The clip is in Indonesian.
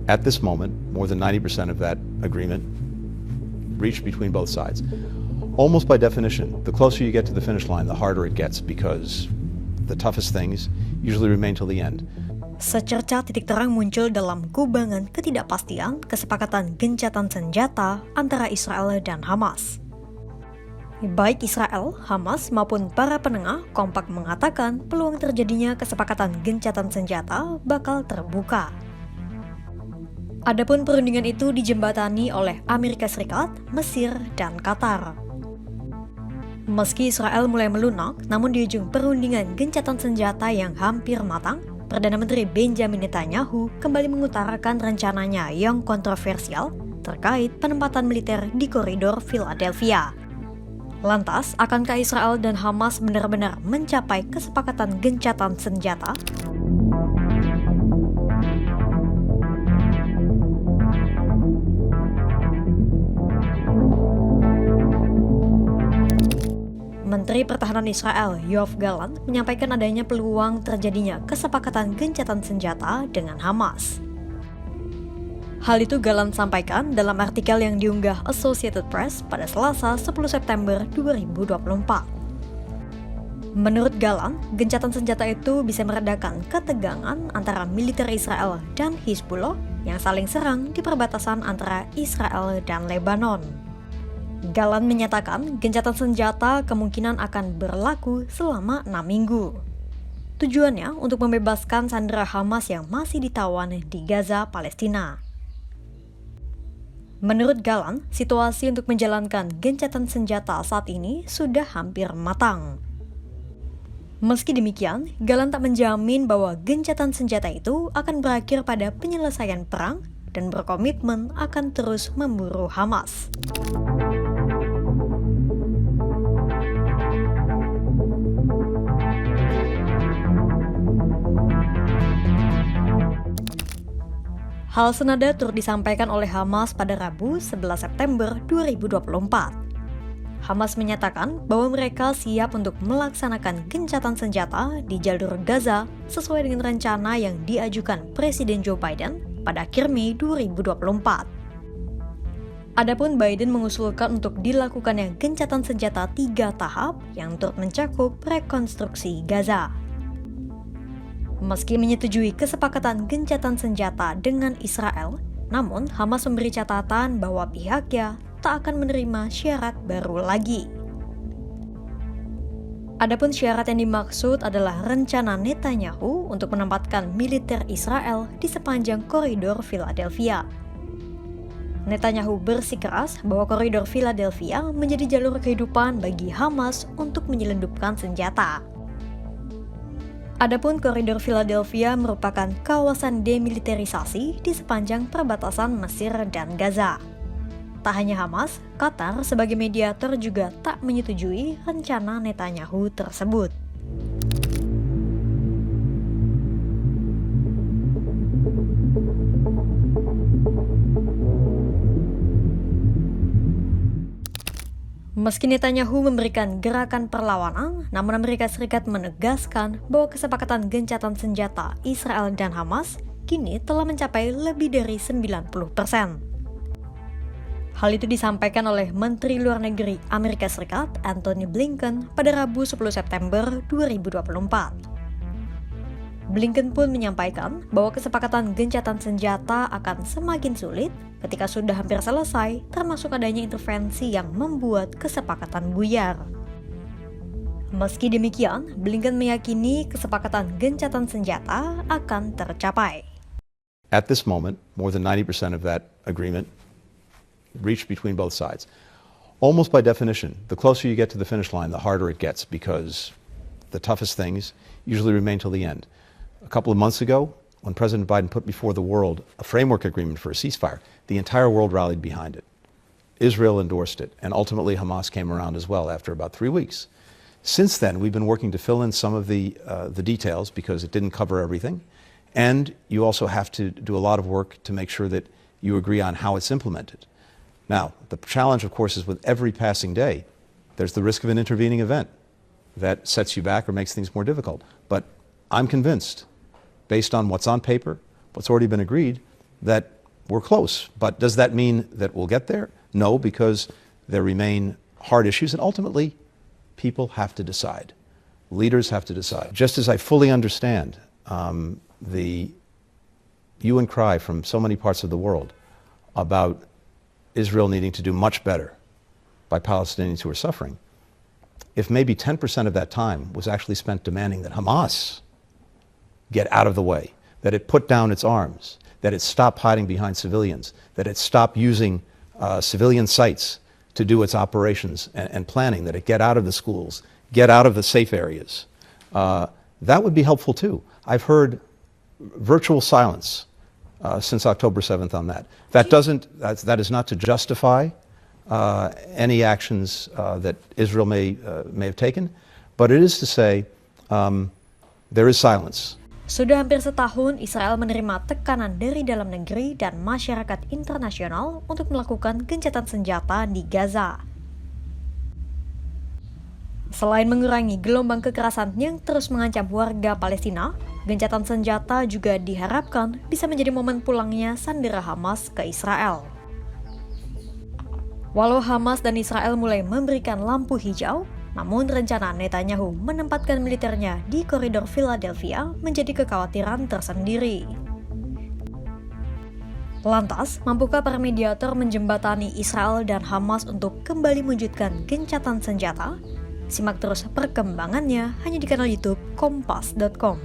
At this moment, more than 90% of that agreement reached between both sides. Almost by definition, the closer you get to the finish line, the harder it gets because the toughest things usually remain till the end. Secerca titik terang muncul dalam kubangan ketidakpastian kesepakatan gencatan senjata antara Israel dan Hamas. Baik Israel, Hamas maupun para penengah kompak mengatakan peluang terjadinya kesepakatan gencatan senjata bakal terbuka. Adapun perundingan itu dijembatani oleh Amerika Serikat, Mesir, dan Qatar. Meski Israel mulai melunak, namun di ujung perundingan gencatan senjata yang hampir matang, Perdana Menteri Benjamin Netanyahu kembali mengutarakan rencananya yang kontroversial terkait penempatan militer di koridor Philadelphia. Lantas, akankah Israel dan Hamas benar-benar mencapai kesepakatan gencatan senjata? Menteri Pertahanan Israel, Yoav Gallant, menyampaikan adanya peluang terjadinya kesepakatan gencatan senjata dengan Hamas. Hal itu Gallant sampaikan dalam artikel yang diunggah Associated Press pada Selasa 10 September 2024. Menurut Gallant, gencatan senjata itu bisa meredakan ketegangan antara militer Israel dan Hizbullah yang saling serang di perbatasan antara Israel dan Lebanon. Gallant menyatakan gencatan senjata kemungkinan akan berlaku selama 6 minggu. Tujuannya untuk membebaskan sandera Hamas yang masih ditawan di Gaza, Palestina. Menurut Gallant, situasi untuk menjalankan gencatan senjata saat ini sudah hampir matang. Meski demikian, Gallant tak menjamin bahwa gencatan senjata itu akan berakhir pada penyelesaian perang dan berkomitmen akan terus memburu Hamas. Hal senada turut disampaikan oleh Hamas pada Rabu 11 September 2024. Hamas menyatakan bahwa mereka siap untuk melaksanakan gencatan senjata di jalur Gaza sesuai dengan rencana yang diajukan Presiden Joe Biden pada akhir Mei 2024. Adapun Biden mengusulkan untuk dilakukannya gencatan senjata 3 tahap yang turut mencakup rekonstruksi Gaza. Meski menyetujui kesepakatan gencatan senjata dengan Israel, namun Hamas memberi catatan bahwa pihaknya tak akan menerima syarat baru lagi. Adapun syarat yang dimaksud adalah rencana Netanyahu untuk menempatkan militer Israel di sepanjang koridor Philadelphia. Netanyahu bersikeras bahwa koridor Philadelphia menjadi jalur kehidupan bagi Hamas untuk menyelundupkan senjata. Adapun koridor Philadelphia merupakan kawasan demilitarisasi di sepanjang perbatasan Mesir dan Gaza. Tak hanya Hamas, Qatar sebagai mediator juga tak menyetujui rencana Netanyahu tersebut. Meski Netanyahu memberikan gerakan perlawanan, namun Amerika Serikat menegaskan bahwa kesepakatan gencatan senjata Israel dan Hamas kini telah mencapai lebih dari 90%. Hal itu disampaikan oleh Menteri Luar Negeri Amerika Serikat Antony Blinken pada Rabu 10 September 2024. Blinken pun menyampaikan bahwa kesepakatan gencatan senjata akan semakin sulit ketika sudah hampir selesai, termasuk adanya intervensi yang membuat kesepakatan buyar. Meski demikian, Blinken meyakini kesepakatan gencatan senjata akan tercapai. At this moment, more than 90% of that agreement reached between both sides. Almost by definition, the closer you get to the finish line, the harder it gets because the toughest things usually remain till the end. A couple of months ago, when President Biden put before the world a framework agreement for a ceasefire, the entire world rallied behind it. Israel endorsed it, and ultimately Hamas came around as well after about 3 weeks. Since then, we've been working to fill in some of the details because it didn't cover everything, and you also have to do a lot of work to make sure that you agree on how it's implemented. Now, the challenge, of course, is with every passing day, there's the risk of an intervening event that sets you back or makes things more difficult. But I'm convinced, based on what's on paper, what's already been agreed, that we're close. But does that mean that we'll get there? No, because there remain hard issues, and ultimately, people have to decide. Leaders have to decide. Just as I fully understand the hue and cry from so many parts of the world about Israel needing to do much better by Palestinians who are suffering, if maybe 10% of that time was actually spent demanding that Hamas get out of the way, that it put down its arms, that it stop hiding behind civilians, that it stop using civilian sites to do its operations and planning, that it get out of the schools, get out of the safe areas, that would be helpful too. I've heard virtual silence since October 7th on that. That is not to justify any actions that Israel may have taken, but it is to say there is silence. Sudah hampir setahun Israel menerima tekanan dari dalam negeri dan masyarakat internasional untuk melakukan gencatan senjata di Gaza. Selain mengurangi gelombang kekerasan yang terus mengancam warga Palestina, gencatan senjata juga diharapkan bisa menjadi momen pulangnya sandera Hamas ke Israel. Walau Hamas dan Israel mulai memberikan lampu hijau, namun rencana Netanyahu menempatkan militernya di koridor Philadelphia menjadi kekhawatiran tersendiri. Lantas, mampukah para mediator menjembatani Israel dan Hamas untuk kembali mewujudkan gencatan senjata? Simak terus perkembangannya hanya di kanal YouTube Kompas.com.